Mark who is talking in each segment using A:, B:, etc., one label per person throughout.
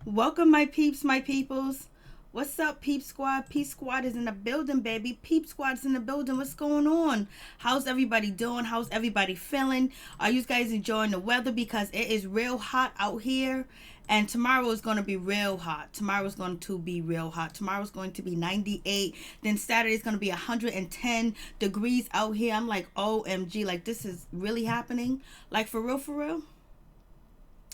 A: Welcome, my peeps, my peoples. What's up, Peep Squad? Peep Squad is in the building, baby. Peep Squad's in the building. What's going on? How's everybody doing? How's everybody feeling? Are you guys enjoying the weather? Because it is real hot out here. And tomorrow is going to be real hot. Tomorrow's going to be real hot. Tomorrow's going to be 98. Then Saturday is going to be 110 degrees out here. I'm like, OMG, like this is really happening? Like for real, for real?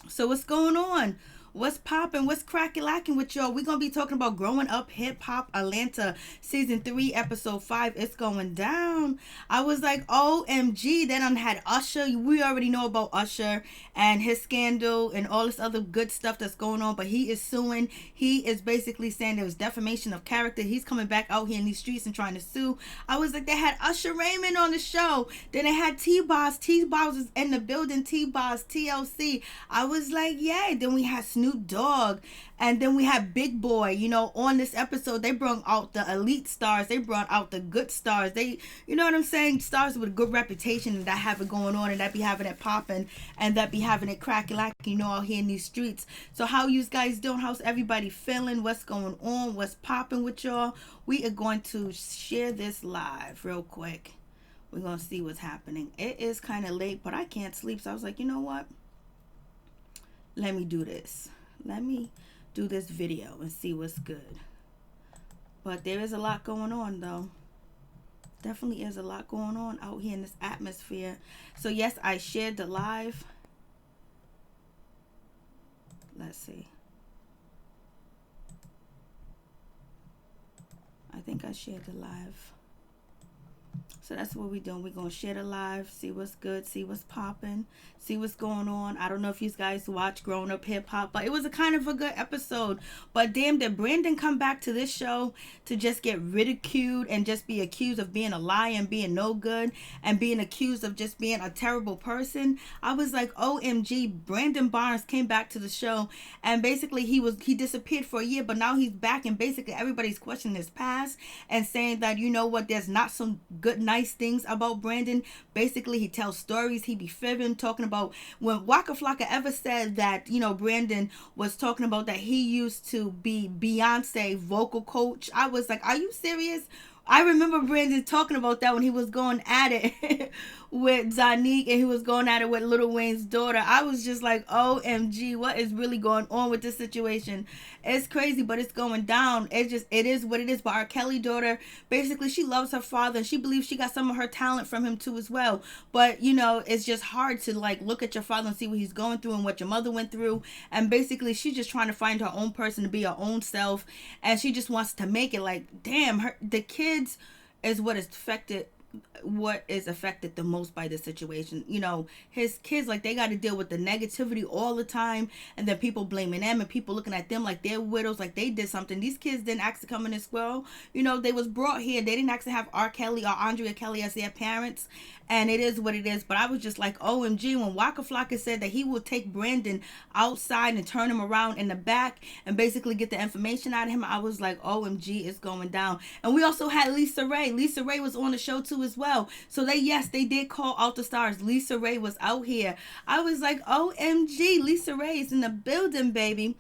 A: So what's going on? What's popping? What's cracking lacking with y'all? We're going to be talking about Growing Up Hip Hop Atlanta Season 3, Episode 5. It's going down. I was like, OMG. Then I had Usher. We already know about Usher and his scandal and all this other good stuff that's going on. But he is suing. He is basically saying there was defamation of character. He's coming back out here in these streets and trying to sue. I was like, they had Usher Raymond on the show. Then they had T-Boz. T-Boz was in the building. T-Boz, TLC. I was like, yay. Then we had Snoop Dogg, and then we had Big Boy. You know, on this episode they brought out the elite stars, they brought out the good stars, they, you know what I'm saying, stars with a good reputation and that have it going on and that be having it popping and that be having it cracking like, you know, out here in these streets. So how you guys doing? How's everybody feeling? What's going on? What's popping with y'all? We are going to share this live real quick. We're gonna see what's happening. It is kind of late, but I can't sleep, so I was like, you know what, let me do this. Let me do this video and see what's good. But there is a lot going on, though. Definitely is a lot going on out here in this atmosphere. So yes, I shared the live. Let's see. I think I shared the live. So that's what we're doing. We're going to share the live, see what's good, see what's popping, see what's going on. I don't know if you guys watch Growing Up Hip Hop, but it was a kind of a good episode. But damn, did Brandon come back to this show to just get ridiculed and just be accused of being a liar and being no good and being accused of just being a terrible person? I was like, OMG, Brandon Barnes came back to the show and basically he disappeared for a year, but now he's back and basically everybody's questioning his past and saying that, you know what, there's not some good nice things about Brandon. Basically he tells stories, he be fibbing, talking about when Waka Flocka ever said that, you know, Brandon was talking about that he used to be Beyonce vocal coach. I was like, are you serious? I remember Brandon talking about that when he was going at it with Zanique and he was going at it with Lil Wayne's daughter. I was just like, OMG, what is really going on with this situation? It's crazy, but it's going down. It is what it is. But R. Kelly daughter, basically she loves her father and she believes she got some of her talent from him too as well. But, you know, it's just hard to like look at your father and see what he's going through and what your mother went through. And basically she's just trying to find her own person to be her own self. And she just wants to make it like, damn, the kids is what is affected the most by the situation. You know, his kids, like, they got to deal with the negativity all the time, and then people blaming them and people looking at them like they're widows, like they did something. These kids didn't ask to come in this world. You know, they was brought here. They didn't ask to have R. Kelly or Andrea Kelly as their parents, and it is what it is. But I was just like, OMG, when Waka Flocka said that he would take Brandon outside and turn him around in the back and basically get the information out of him, I was like, OMG, it's going down. And we also had Lisa Ray. Lisa Ray was on the show too as well. So they did call out the stars. Lisa Ray was out here. I was like, OMG, Lisa Ray is in the building, baby.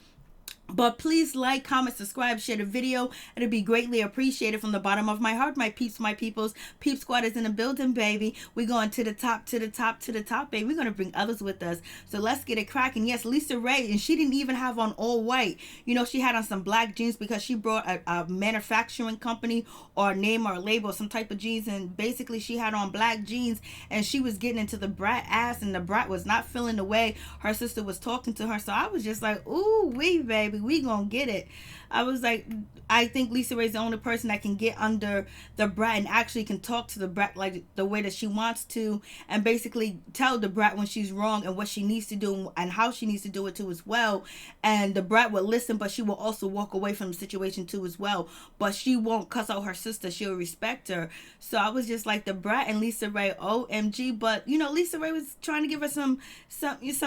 A: But please like, comment, subscribe, share the video. It'd be greatly appreciated from the bottom of my heart, my peeps, my peoples. Peep Squad is in the building, baby. We're going to the top, to the top, to the top, baby. We're going to bring others with us. So let's get it cracking. Yes, Lisa Ray, and she didn't even have on all white. You know, she had on some black jeans because she brought a manufacturing company or a name or a label or some type of jeans. And basically she had on black jeans and she was getting into the brat ass and the brat was not feeling the way her sister was talking to her. So I was just like, ooh, wee, baby. We gonna get it. I was like, I think Lisa Ray's the only person that can get under the brat and actually can talk to the brat like the way that she wants to, and basically tell the brat when she's wrong and what she needs to do and how she needs to do it too as well. And the brat will listen, but she will also walk away from the situation too as well. But she won't cuss out her sister. She'll respect her. So I was just like, the brat and Lisa Ray, OMG. But you know, Lisa Ray was trying to give her some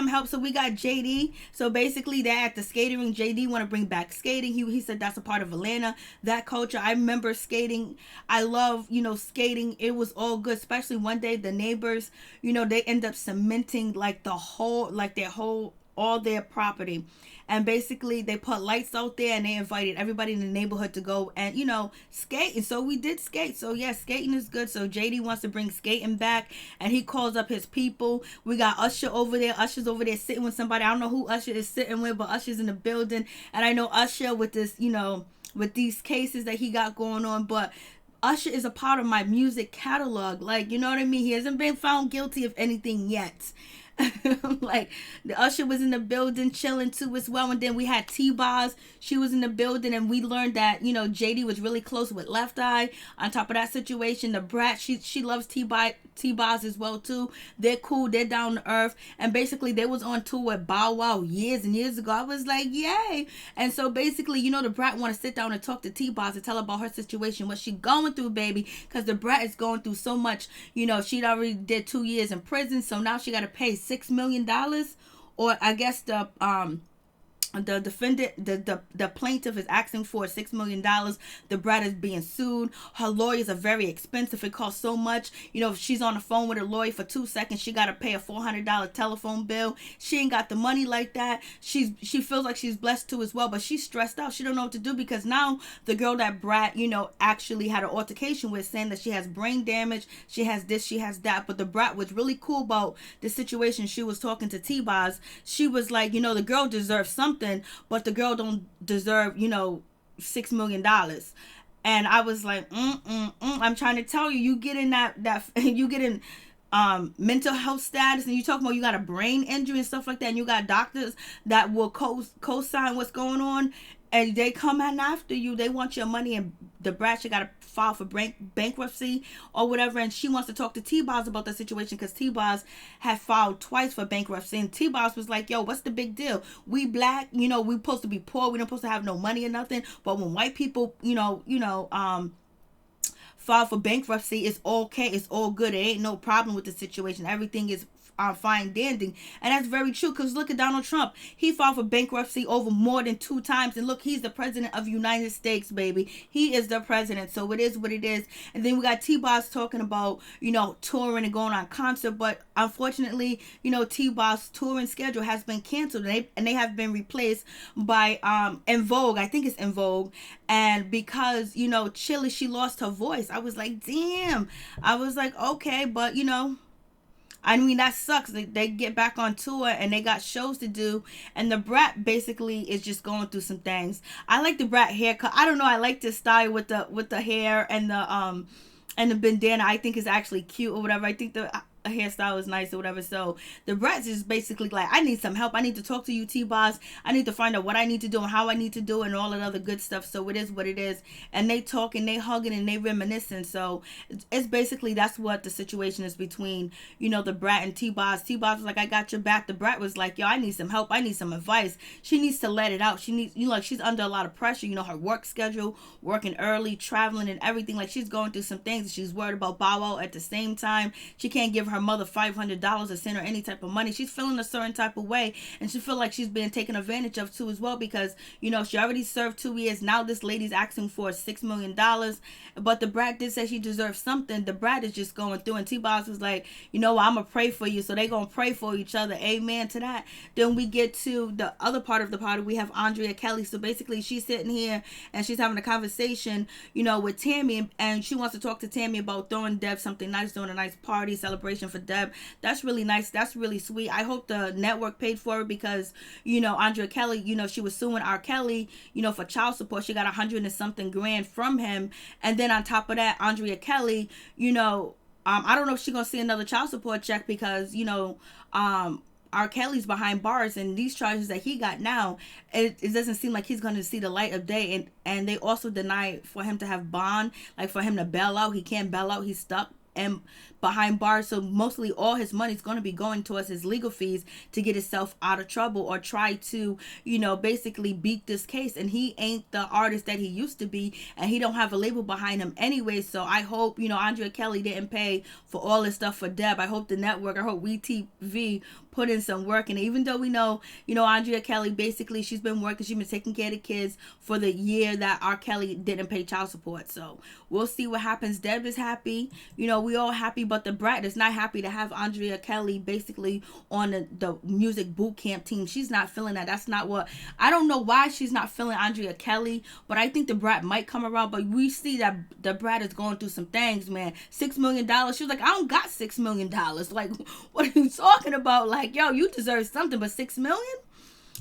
A: help. So we got JD. So basically they're at the skating ring. JD want to bring back skating. He said that's a part of Atlanta, that culture. I remember skating. I love, you know, skating. It was all good, especially one day the neighbors, you know, they end up cementing like all their property. and basically they put lights out there and they invited everybody in the neighborhood to go and, you know, skate. And so we did skate. So yeah, skating is good. So JD wants to bring skating back, and he calls up his people. We got Usher over there. Usher's over there sitting with somebody. I don't know who Usher is sitting with, but Usher's in the building. And I know Usher with this, you know, with these cases that he got going on, but Usher is a part of my music catalog. Like, you know what I mean? He hasn't been found guilty of anything yet. Like, the Usher was in the building chilling too as well. And then we had T-Boz. She was in the building, and we learned that, you know, JD was really close with Left Eye. On top of that situation, the Brat, she loves T-Boz as well too. They're cool, they're down to earth. And basically they was on tour with Bow Wow years and years ago. I was like, yay. And so basically, you know, the Brat want to sit down and talk to T-Boz and tell her about her situation, what she going through, baby, because the Brat is going through so much. You know, she'd already did 2 years in prison, so now she got to pay $6 million, or I guess the defendant, the plaintiff is asking for $6 million. The Brat is being sued. Her lawyers are very expensive. It costs so much. You know, if she's on the phone with a lawyer for 2 seconds, she got to pay a $400 telephone bill. She ain't got the money like that. She feels like she's blessed too as well, but she's stressed out. She don't know what to do, because now the girl that Brat, you know, actually had an altercation with, saying that she has brain damage, she has this, she has that. But the Brat was really cool about the situation. She was talking to T-Boz. She was like, you know, the girl deserves something, but the girl don't deserve, you know, $6 million. And I was like, I'm trying to tell you, you get in that you get in mental health status, and you talk about you got a brain injury and stuff like that, and you got doctors that will co-sign what's going on, and they come in after you. They want your money, and the Brat, she got to file for bankruptcy or whatever. And she wants to talk to T-Boz about the situation, because T-Boz had filed twice for bankruptcy. And T-Boz was like, yo, what's the big deal? We black, you know, we supposed to be poor. We don't supposed to have no money or nothing. But when white people, file for bankruptcy, it's okay. It's all good. It ain't no problem with the situation. Everything is fine dandy. And that's very true, because look at Donald Trump. He filed for bankruptcy over more than 2 times, and look, he's the president of the United States, baby. He is the president, so it is what it is. And then we got T-Boz talking about, you know, touring and going on concert, but unfortunately, you know, T-Boz touring schedule has been canceled, and they have been replaced by En Vogue. I think it's En Vogue. And because, you know, Chili, she lost her voice, I was like, damn. I was like, okay, but you know, I mean, that sucks. They get back on tour and they got shows to do, and the Brat basically is just going through some things. I like the Brat haircut. I don't know. I like this style with the hair and the bandana. I think is actually cute or whatever. I think the hairstyle is nice or whatever. So the Brat's is basically like, I need some help. I need to talk to you, T-Boz. I need to find out what I need to do and how I need to do it and all that other good stuff. So it is what it is. And they talking, they hugging, and they reminiscing. So it's basically, that's what the situation is between, you know, the Brat and T-Boz. T-Boz was like, I got your back. The Brat was like, yo, I need some help. I need some advice. She needs to let it out. She needs, you know, like, she's under a lot of pressure. You know, her work schedule, working early, traveling and everything. Like, she's going through some things. She's worried about Bow Wow at the same time. She can't give her mother $500 or send her any type of money. She's feeling a certain type of way, and she feel like she's being taken advantage of too as well, because, you know, she already served 2 years. Now this lady's asking for $6 million, but the Brat did say she deserves something. The Brat is just going through, and T-Boz was like, you know, I'm gonna pray for you. So they gonna pray for each other. Amen to that. Then we get to the other part of the party. We have Andrea Kelly. So basically, she's sitting here and she's having a conversation, you know, with Tammy, and she wants to talk to Tammy about throwing Deb something nice, doing a nice party celebration for Deb. That's really nice. That's really sweet. I hope the network paid for it, because, you know, Andrea Kelly, you know, she was suing R. Kelly, you know, for child support. She got 100 and something grand from him. And then on top of that, Andrea Kelly, you know, I don't know if she's going to see another child support check, because, you know, R. Kelly's behind bars, and these charges that he got now, it doesn't seem like he's going to see the light of day. And they also deny for him to have bond, like for him to bail out. He can't bail out. He's stuck and behind bars. So mostly all his money is going to be going towards his legal fees to get himself out of trouble, or try to, you know, basically beat this case. And he ain't the artist that he used to be, and he don't have a label behind him anyway. So I hope, you know, Andrea Kelly didn't pay for all this stuff for Deb. I hope the network, I hope WeTV put in some work. And even though we know, Andrea Kelly, basically, she's been working, she's been taking care of the kids for the year that R. Kelly didn't pay child support. So we'll see what happens. Deb is happy. We all happy, but the brat is not happy to have Andrea Kelly basically on the music boot camp team. She's not feeling that. That's not what, I don't know why she's not feeling Andrea Kelly, but I think the brat might come around. But we see that the brat is going through some things, man. $6 million. She was like, I don't got $6 million. Like, what are you talking about? Like, yo, you deserve something, but $6 million?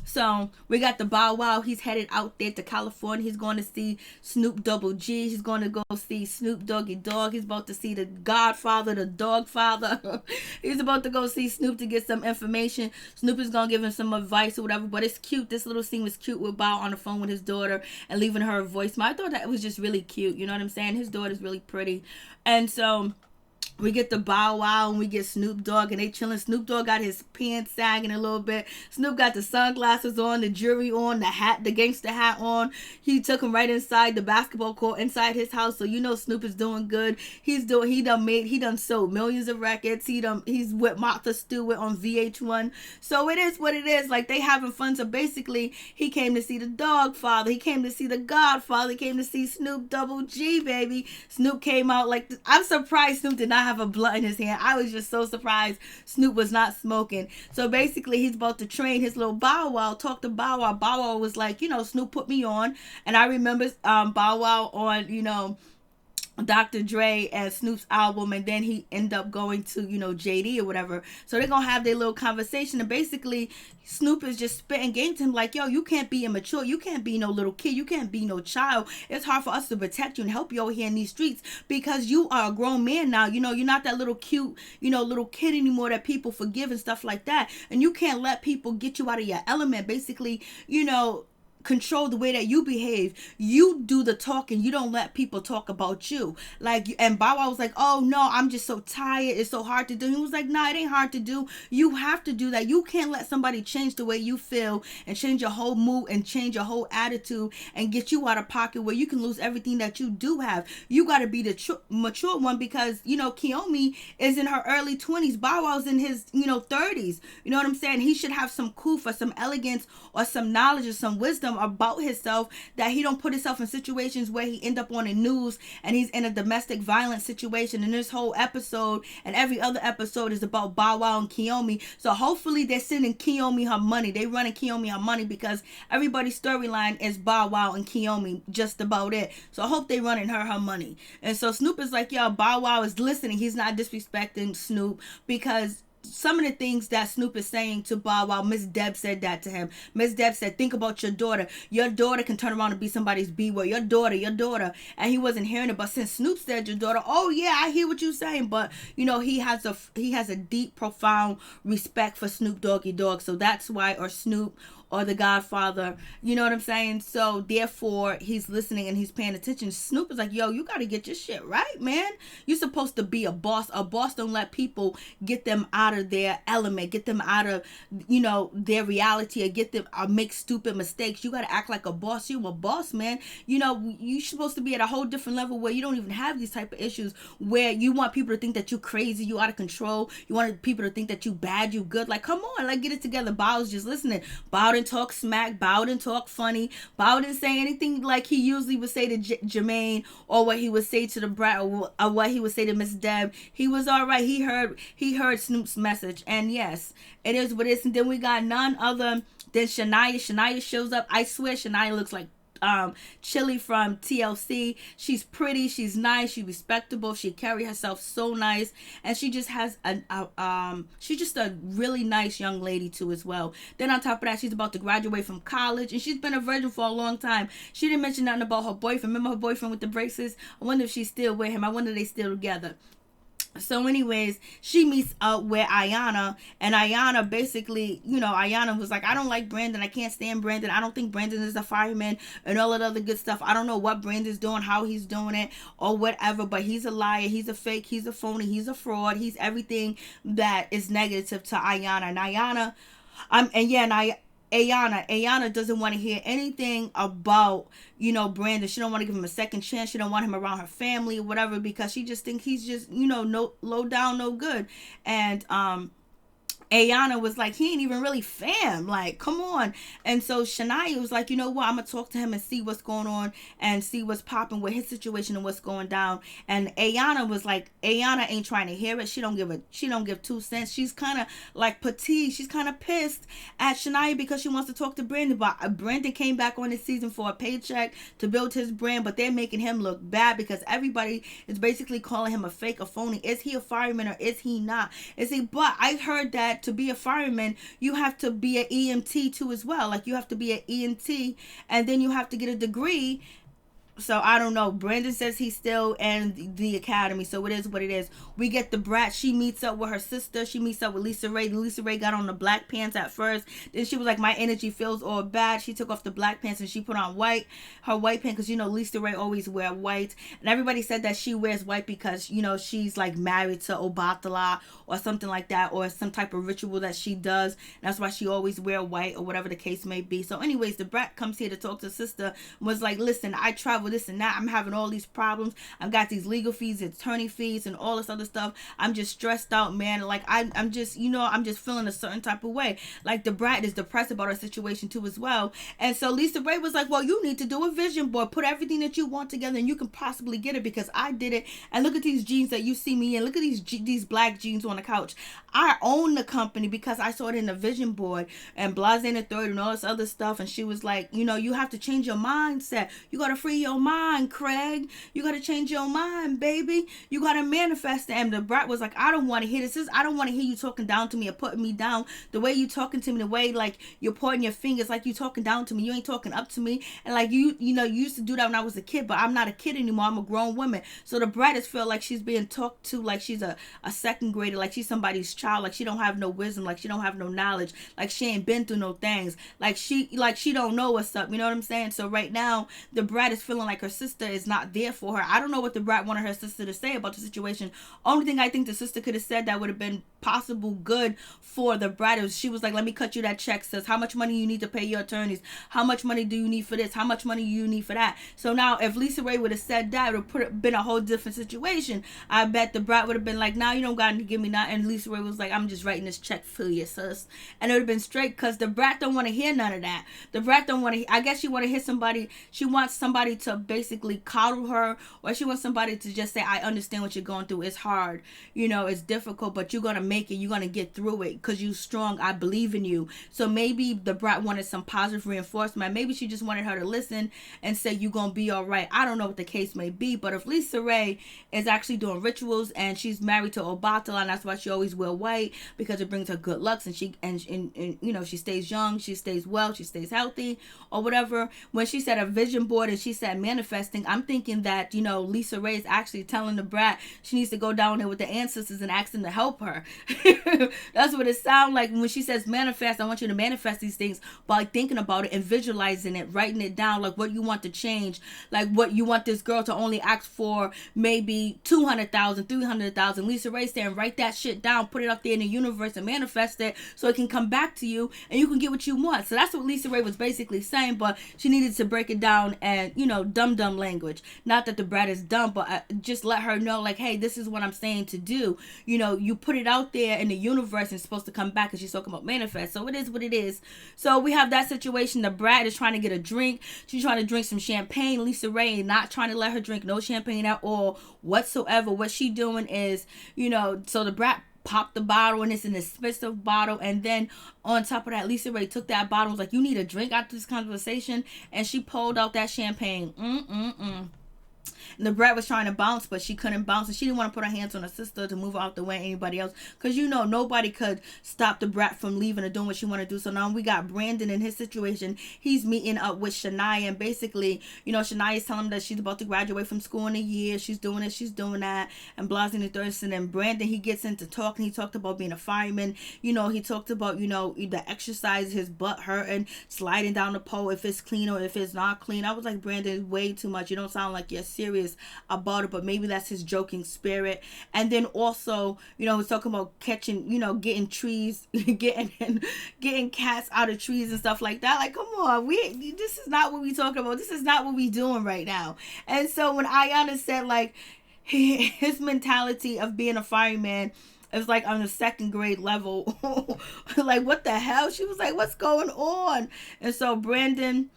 A: So we got the Bow Wow. He's headed out there to California. He's going to see Snoop Double G. He's going to go see Snoop Doggy Dogg. He's about to see the Godfather, the Dog Father. He's about to go see Snoop to get some information. Snoop is going to give him some advice or whatever. But it's cute. This little scene was cute with Bow on the phone with his daughter and leaving her a voicemail. I thought that was just really cute. You know what I'm saying? His daughter's really pretty. And so we get the Bow Wow and we get Snoop Dogg and they chilling. Snoop Dogg got his pants sagging a little bit. Snoop got the sunglasses on, the jewelry on, the hat, the gangster hat on. He took him right inside the basketball court inside his house. So Snoop is doing good. He done sold millions of records. He's with Martha Stewart on VH1. So it is what it is. Like, they having fun. So basically, he came to see the Dog Father. He came to see the Godfather. He came to see Snoop Double G, baby. Snoop came out like I'm surprised Snoop did not have a blunt in his hand. I was just so surprised Snoop was not smoking. So basically, he's about to train his little Bow Wow. Talk to Bow Wow. Bow Wow was like, Snoop put me on. And I remember Bow Wow on, Dr. Dre and Snoop's album, and then he ended up going to, JD or whatever. So they're going to have their little conversation, and basically Snoop is just spitting game to him like, yo, you can't be immature. You can't be no little kid. You can't be no child. It's hard for us to protect you and help you over here in these streets because you are a grown man now. You're not that little cute, little kid anymore that people forgive and stuff like that. And you can't let people get you out of your element. Basically, control the way that you behave. You do the talking. You don't let people talk about you. Like, and Bow Wow was like, oh no, I'm just so tired. It's so hard to do. He was like, nah, it ain't hard to do. You have to do that. You can't let somebody change the way you feel and change your whole mood and change your whole attitude and get you out of pocket where you can lose everything that you do have. You got to be the mature one because, Kiyomi is in her early 20s. Bow Wow's in his, 30s. You know what I'm saying? He should have some kufa, some elegance, or some knowledge or some wisdom about himself, that he don't put himself in situations where he end up on the news and he's in a domestic violence situation. And this whole episode and every other episode is about Bow Wow and Kiyomi. So hopefully they're sending Kiyomi her money. They running Kiyomi her money because everybody's storyline is Bow Wow and Kiyomi, just about it. So I hope they running her money. And so Snoop is like, yo, Bow Wow is listening. He's not disrespecting Snoop because some of the things that Snoop is saying to Bow Wow, Miss Deb said that to him. Miss Deb said, think about your daughter. Your daughter can turn around and be somebody's B-word. Your daughter. And he wasn't hearing it. But since Snoop said your daughter, oh yeah, I hear what you're saying. But, he has a deep, profound respect for Snoop Doggy Dogg. So that's why, or Snoop, or the Godfather, you know what I'm saying? So therefore, he's listening and he's paying attention. Snoop is like, yo, you got to get your shit right, man. You're supposed to be a boss. A boss don't let people get them out of their element, get them out of, their reality, or get them, or make stupid mistakes. You got to act like a boss. You a boss, man. You're supposed to be at a whole different level where you don't even have these type of issues, where you want people to think that you crazy, you out of control. You want people to think that you bad, you good. Like, come on, like, get it together. Bow's just listening. Bow didn't talk smack. Bow didn't talk funny. Bow didn't say anything like he usually would say to Jermaine, or what he would say to the brat, or what he would say to Miss Deb. He was all right. He heard Snoop's message, and yes, it is what it is. And then we got none other than Shania. Shania shows up. I swear Shania looks like Chili from TLC. She's pretty, she's nice, she's respectable, she carry herself so nice, and she just has she's just a really nice young lady too as well. Then on top of that, she's about to graduate from college, and she's been a virgin for a long time. She didn't mention nothing about her boyfriend. Remember her boyfriend with the braces? I wonder if she's still with him. I wonder if they still together. So anyways, she meets up with Ayana, and Ayana basically, Ayana was like, I don't like Brandon. I can't stand Brandon. I don't think Brandon is a fireman and all that other good stuff. I don't know what Brandon's doing, how he's doing it, or whatever, but he's a liar. He's a fake. He's a phony. He's a fraud. He's everything that is negative to Ayana. And Ayana doesn't want to hear anything about, Brandon. She don't want to give him a second chance. She don't want him around her family or whatever, because she just thinks he's just, no low down, no good. And Ayana was like, he ain't even really fam. Like, come on. And so Shania was like, you know what? I'm gonna talk to him and see what's going on and see what's popping with his situation and what's going down. And Ayana was like, Ayana ain't trying to hear it. She don't give 2 cents. She's kind of like petite. She's kind of pissed at Shania because she wants to talk to Brandon. But Brandon came back on this season for a paycheck to build his brand, but they're making him look bad because everybody is basically calling him a fake, a phony. Is he a fireman or is he not? Is he? But I heard that to be a fireman, you have to be an EMT too as well. Like, you have to be an EMT and then you have to get a degree. So I don't know. Brandon says he's still in the academy, so it is what it is. We get the brat. She meets up with her sister. She meets up with Lisa Ray. Lisa Ray got on the black pants at first. Then she was like, my energy feels all bad. She took off the black pants and she put on her white pants, because, you know, Lisa Ray always wear white. And everybody said that she wears white because, you know, she's like married to Obatala or something like that, or some type of ritual that she does. And that's why she always wear white, or whatever the case may be. So anyways, the brat comes here to talk to sister, was like, listen, I travel this and that. I'm having all these problems. I've got these legal fees, attorney fees, and all this other stuff. I'm just stressed out, man. Like, I'm just, you know, I'm just feeling a certain type of way. Like, the brat is depressed about her situation too as well. And so Lisa Ray was like, well, you need to do a vision board. Put everything that you want together and you can possibly get it, because I did it. And look at these jeans that you see me in. Look at these black jeans on the couch. I own the company because I saw it in the vision board, and Blase in the third and all this other stuff. And she was like, you know, you have to change your mindset. You got to free your mind, Craig. You got to change your mind, baby. You got to manifest it. And the brat was like, I don't want to hear this. I don't want to hear you talking down to me or putting me down. The way you talking to me, the way like you're pointing your fingers, like you talking down to me. You ain't talking up to me. And like you know, you used to do that when I was a kid, but I'm not a kid anymore. I'm a grown woman. So the brat is feel like she's being talked to like she's a second grader, like she's somebody's child, like she don't have no wisdom, like she don't have no knowledge, like she ain't been through no things, like she don't know what's up. You know what I'm saying? So right now the brat is feeling like her sister is not there for her. I don't know what the brat wanted her sister to say about the situation. Only thing I think the sister could have said that would have been possible good for the brat is she was like, let me cut you that check, sis. How much money you need to pay your attorneys? How much money do you need for this? How much money you need for that? So now if Lisa Ray would have said that, it would have been a whole different situation. I bet the brat would have been like, nah, you don't gotta give me that. And Lisa Ray was like, I'm just writing this check for you, sis. And it would have been straight, because the brat don't want to hear none of that. The brat don't want to, I guess she want to hear somebody, she wants somebody to basically coddle her, or she wants somebody to just say, I understand what you're going through. It's hard, you know, it's difficult, but you're gonna make it. You're gonna get through it because you're strong. I believe in you. So maybe the brat wanted some positive reinforcement. Maybe she just wanted her to listen and say, you're gonna be all right. I don't know what the case may be, but if Lisa Ray is actually doing rituals and she's married to Obatala, and that's why she always wear white, because it brings her good lucks, and she and you know, she stays young, she stays well, she stays healthy, or whatever. When she said a vision board and she said manifesting, I'm thinking that, you know, Lisa Ray is actually telling the brat she needs to go down there with the ancestors and ask them to help her. That's what it sounds like when she says manifest. I want you to manifest these things by thinking about it and visualizing it, writing it down, like what you want to change, like what you want this girl to only ask for, maybe 200,000, 300,000. Lisa Ray saying, write that shit down, put it up there in the universe and manifest it so it can come back to you and you can get what you want. So that's what Lisa Ray was basically saying, but she needed to break it down and, you know, dumb language. Not that the brat is dumb, but just let her know, like, hey, this is what I'm saying to do. You know, you put it out there in the universe and it's supposed to come back, because she's talking about manifest. So it is what it is. So we have that situation. The brat is trying to get a drink. She's trying to drink some champagne. Lisa Ray not trying to let her drink no champagne at all whatsoever. What she doing is, you know, so the brat popped the bottle, and it's an expensive bottle, and then on top of that, Lisa Ray took that bottle and was like, you need a drink after this conversation, and she pulled out that champagne. And the brat was trying to bounce, but she couldn't bounce, and she didn't want to put her hands on her sister to move out the way anybody else, because, you know, nobody could stop the brat from leaving or doing what she wanted to do. So now we got Brandon in his situation. He's meeting up with Shania, and basically, you know, Shania is telling him that she's about to graduate from school in a year. She's doing it, she's doing that, and blasting the thirst. And then Brandon, he gets into talking. He talked about being a fireman. You know, he talked about, you know, the exercise, his butt hurting, sliding down the pole, if it's clean or if it's not clean. I was like, Brandon, way too much. You don't sound like you're serious about it, but maybe that's his joking spirit. And then also, you know, he's talking about catching, you know, getting trees, getting cats out of trees and stuff like that. Like, come on, this is not what we talking about. This is not what we doing right now. And so when Ayana said, like, his mentality of being a fireman It was like on the second grade level. Like, what the hell? She was like, what's going on? And so Brandon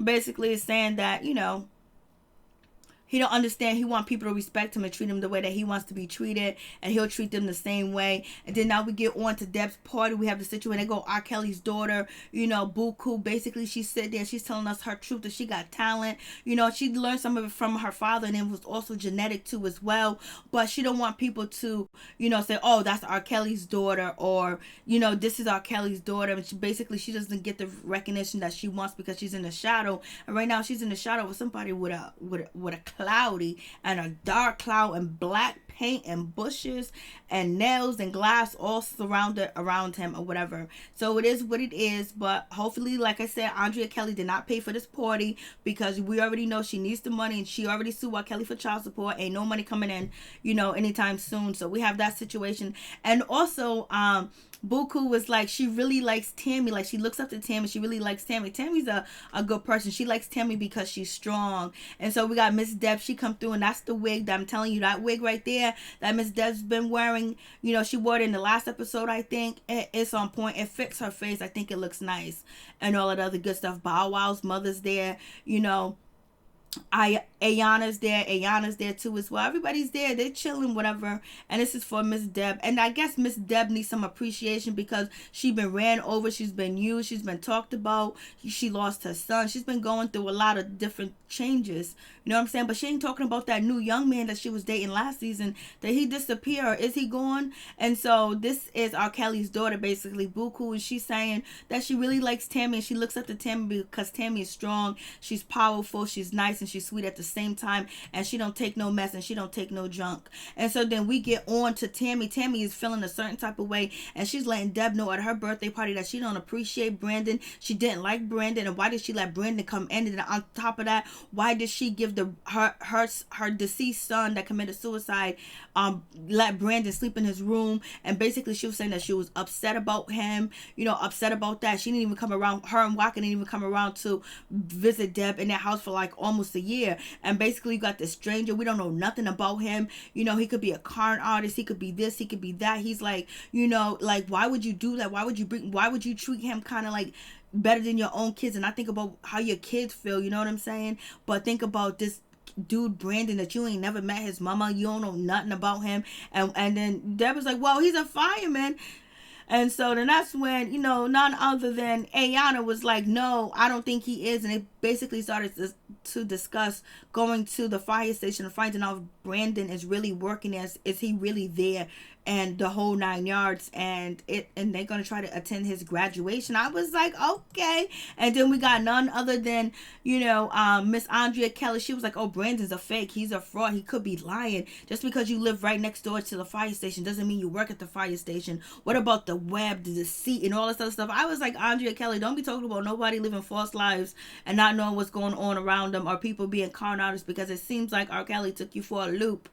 A: basically is saying that, he don't understand. He want people to respect him and treat him the way that he wants to be treated, and he'll treat them the same way. And then now we get on to Deb's party. We have the situation. They go R. Kelly's daughter, Buku. Basically, she sit there. She's telling us her truth, that she got talent. She learned some of it from her father, and it was also genetic too as well. But she don't want people to, say, oh, that's R. Kelly's daughter, or this is R. Kelly's daughter. And she doesn't get the recognition that she wants because she's in the shadow. And right now she's in the shadow with somebody with a cloudy and a dark cloud and black paint and bushes and nails and glass all surrounded around him or whatever. So it is what it is. But hopefully, like I said, Andrea Kelly did not pay for this party, because we already know she needs the money, and she already sued R. Kelly for child support. Ain't no money coming in, anytime soon. So we have that situation. And also, Buku was like, she really likes Tammy. Like, she looks up to Tammy. She really likes Tammy. Tammy's a good person. She likes Tammy because she's strong. And so we got Miss Deb. She come through, and that's the wig that I'm telling you. That wig right there that Miss Deb's been wearing. She wore it in the last episode, I think. It's on point. It fits her face. I think it looks nice. And all that other good stuff. Bow Wow's mother's there. Ayana's there too as well. Everybody's there. They're chilling, whatever. And this is for Miss Deb. And I guess Miss Deb needs some appreciation, because she's been ran over. She's been used. She's been talked about. She lost her son. She's been going through a lot of different changes. You know what I'm saying? But she ain't talking about that new young man that she was dating last season. Did he disappear, or is he gone? And so this is R. Kelly's daughter, basically, Buku. And she's saying that she really likes Tammy. And she looks up to Tammy because Tammy is strong. She's powerful. She's nice. And she's sweet at the same time, and she don't take no mess, and she don't take no junk. And so then we get on to Tammy. Tammy is feeling a certain type of way, and she's letting Deb know at her birthday party that she don't appreciate Brandon. She didn't like Brandon, and why did she let Brandon come in? And on top of that, why did she give her deceased son that committed suicide let Brandon sleep in his room? And basically she was saying that she was upset about him, upset about that. She didn't even come around, her and Waka didn't even come around to visit Deb in their house for like almost a year. And basically you got this stranger, we don't know nothing about him. He could be a con artist, he could be this, he could be that. He's like, like, why would you do that? Why would you treat him kind of like better than your own kids? And I think about how your kids feel, you know what I'm saying? But think about this dude Brandon that you ain't never met his mama, you don't know nothing about him. And then Deb was like, well, he's a fireman. And so then that's when, none other than Ayana was like, no, I don't think he is. And they basically started to discuss going to the fire station and finding out if Brandon is really working, is he really there, and the whole 9 yards. And they're going to try to attend his graduation. I was like, okay. And then we got none other than, Miss Andrea Kelly. She was like, oh, Brandon's a fake. He's a fraud. He could be lying. Just because you live right next door to the fire station doesn't mean you work at the fire station. What about the web, the deceit, and all this other stuff? I was like, Andrea Kelly, don't be talking about nobody living false lives and not knowing what's going on around them, or people being con artists, because it seems like R. Kelly took you for a loop.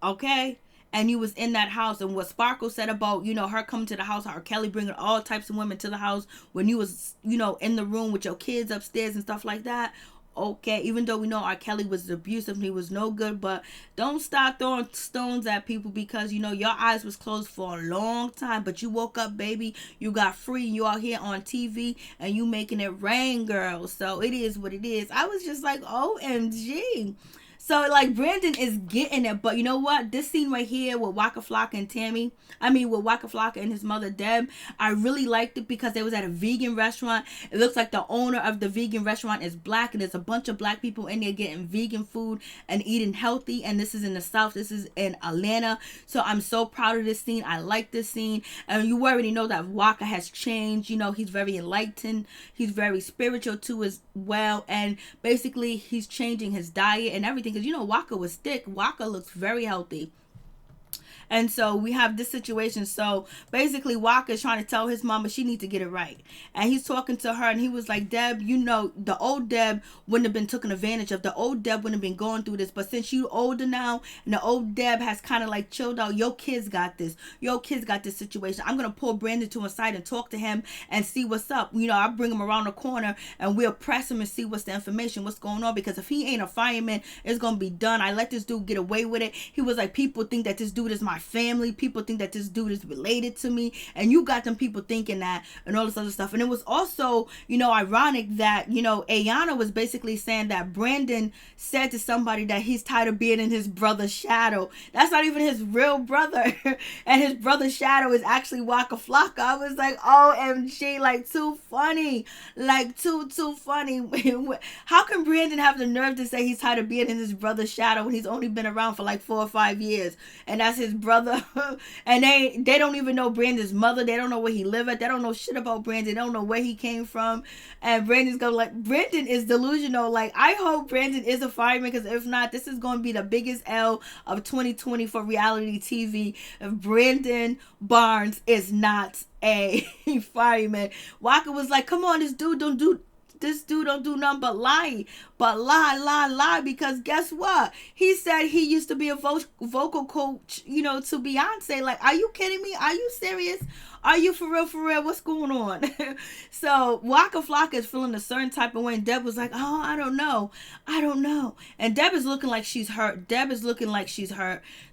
A: Okay? And you was in that house, and what Sparkle said about, her coming to the house, R. Kelly bringing all types of women to the house when you was, in the room with your kids upstairs and stuff like that. Okay, even though we know R. Kelly was abusive and he was no good, but don't stop throwing stones at people, because your eyes was closed for a long time, but you woke up, baby. You got free. You out here on TV and you making it rain, girl. So it is what it is. I was just like, OMG. So, like, Brandon is getting it. But you know what? This scene right here with Waka Flocka and Tammy, with Waka Flocka and his mother, Deb, I really liked it because they was at a vegan restaurant. It looks like the owner of the vegan restaurant is black, and there's a bunch of black people in there getting vegan food and eating healthy. And this is in the South. This is in Atlanta. So I'm so proud of this scene. I like this scene. And you already know that Waka has changed. He's very enlightened. He's very spiritual too as well. And basically, he's changing his diet and everything. Because Waka was thick. Waka looks very healthy. And so we have this situation. So basically Waka is trying to tell his mama she needs to get it right. And he's talking to her, and he was like, Deb, the old Deb wouldn't have been taken advantage of. The old Deb wouldn't have been going through this. But since you older now, and the old Deb has kind of like chilled out, your kids got this. Your kids got this situation. I'm going to pull Brandon to one side and talk to him and see what's up. I bring him around the corner and we'll press him and see what's the information, what's going on. Because if he ain't a fireman, it's going to be done. I let this dude get away with it. He was like, people think that this dude is my my family. People think that this dude is related to me. And you got them people thinking that and all this other stuff. And it was also, ironic that, Ayana was basically saying that Brandon said to somebody that he's tired of being in his brother's shadow. That's not even his real brother. And his brother's shadow is actually Waka Flocka. I was like, OMG, like, too funny. Like, too funny. How can Brandon have the nerve to say he's tired of being in his brother's shadow when he's only been around for like 4 or 5 years? And that's his brother. And they don't even know Brandon's mother. They don't know where he lived at. They don't know shit about Brandon. They don't know where he came from. And Brandon's going like, Brandon is delusional. Like, I hope Brandon is a fireman, because if not, this is going to be the biggest L of 2020 for reality TV if Brandon Barnes is not a fireman. Waka was like, come on, this dude don't do nothing but lie, because guess what? He said he used to be a vocal coach, to Beyonce. Like, are you kidding me? Are you serious? Are you for real? What's going on? So Waka Flocka is feeling a certain type of way, and Deb was like, oh, I don't know. And Deb is looking like she's hurt.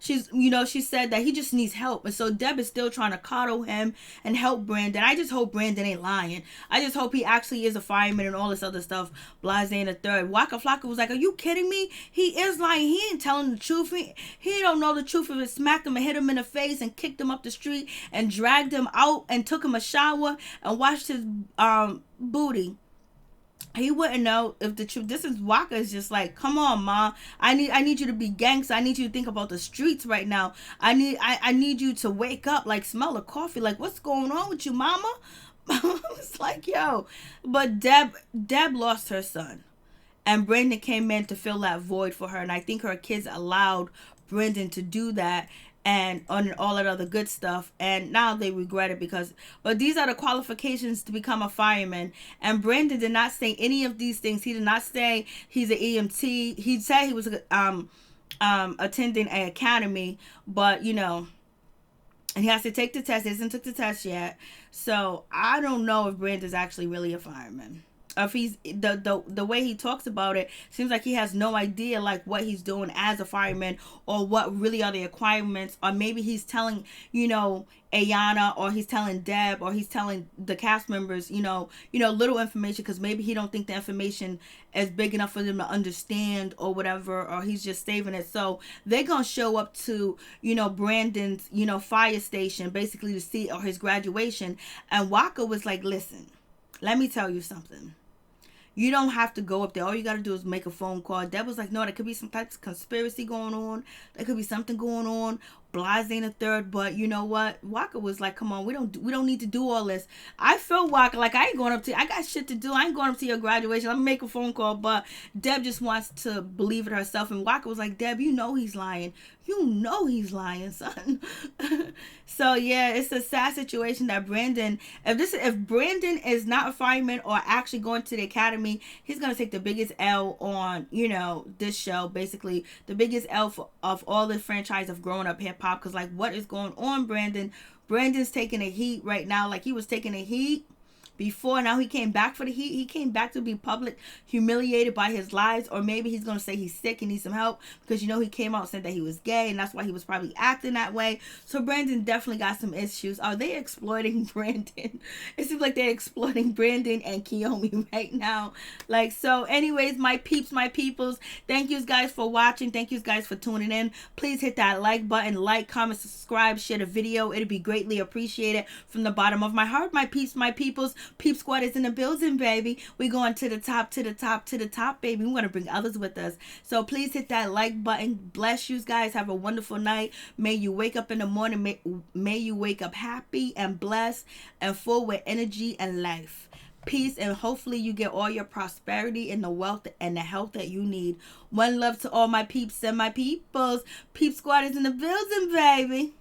A: She's, she said that he just needs help. And so Deb is still trying to coddle him and help Brandon. I just hope Brandon ain't lying. I just hope he actually is a fireman and all this other stuff. Blase and the third. Waka Flocka was like, are you kidding me? He is lying. He ain't telling the truth. He don't know the truth. If it smacked him and hit him in the face and kicked him up the street and dragged him out and took him a shower and washed his booty, he wouldn't know if the truth. This is Waka is just like, come on, ma. I need you to be gangster. I need you to think about the streets right now. I need you to wake up, like smell the coffee. Like, what's going on with you, mama? It's like, yo. But Deb lost her son, and Brandon came in to fill that void for her. And I think her kids allowed Brandon to do that, and on all that other good stuff, and now they regret it but these are the qualifications to become a fireman. And Brandon did not say any of these things. He did not say he's an EMT. He said he was attending an academy, but and he has to take the test. He hasn't took the test yet, so I don't know if Brandon's actually really a fireman. If he's the way he talks about it, seems like he has no idea like what he's doing as a fireman, or what really are the requirements, or maybe he's telling Ayana, or he's telling Deb, or he's telling the cast members little information, because maybe he don't think the information is big enough for them to understand or whatever, or he's just saving it. So they're gonna show up to Brandon's fire station basically to see, or his graduation, and Waka was like, listen, let me tell you something. You don't have to go up there. All you got to do is make a phone call. Deb was like, no, there could be some type of conspiracy going on. There could be something going on. Blase ain't a third. But you know what? Waka was like, come on, we don't need to do all this. I feel Waka like, I ain't going up to, I got shit to do. I ain't going up to your graduation. I'm going to make a phone call. But Deb just wants to believe it herself. And Waka was like, Deb, he's lying. He's lying, son. So yeah, it's a sad situation that Brandon, if Brandon is not a fireman or actually going to the academy, he's gonna take the biggest L on this show. Basically, the biggest L of all the franchise of growing up hip hop. Because like, what is going on, Brandon? Brandon's taking a heat right now. Like, he was taking a heat before. Now he came back for the heat. He came back to be public humiliated by his lies, or maybe he's gonna say he's sick and needs some help, because he came out and said that he was gay, and that's why he was probably acting that way. So Brandon definitely got some issues. Are they exploiting Brandon? It seems like they're exploiting Brandon and Kiyomi right now. Like, so anyways, my peeps, my peoples, thank you guys for watching. Thank you guys for tuning in. Please hit that like button, like, comment, subscribe, share the video. It'd be greatly appreciated from the bottom of my heart. My peeps, my peoples. Peep Squad is in the building, baby. We going to the top, baby. We want to bring others with us. So please hit that like button. Bless you guys. Have a wonderful night. May you wake up in the morning. May you wake up happy and blessed and full with energy and life. Peace, and hopefully you get all your prosperity and the wealth and the health that you need. One love to all my peeps and my peoples. Peep Squad is in the building, baby.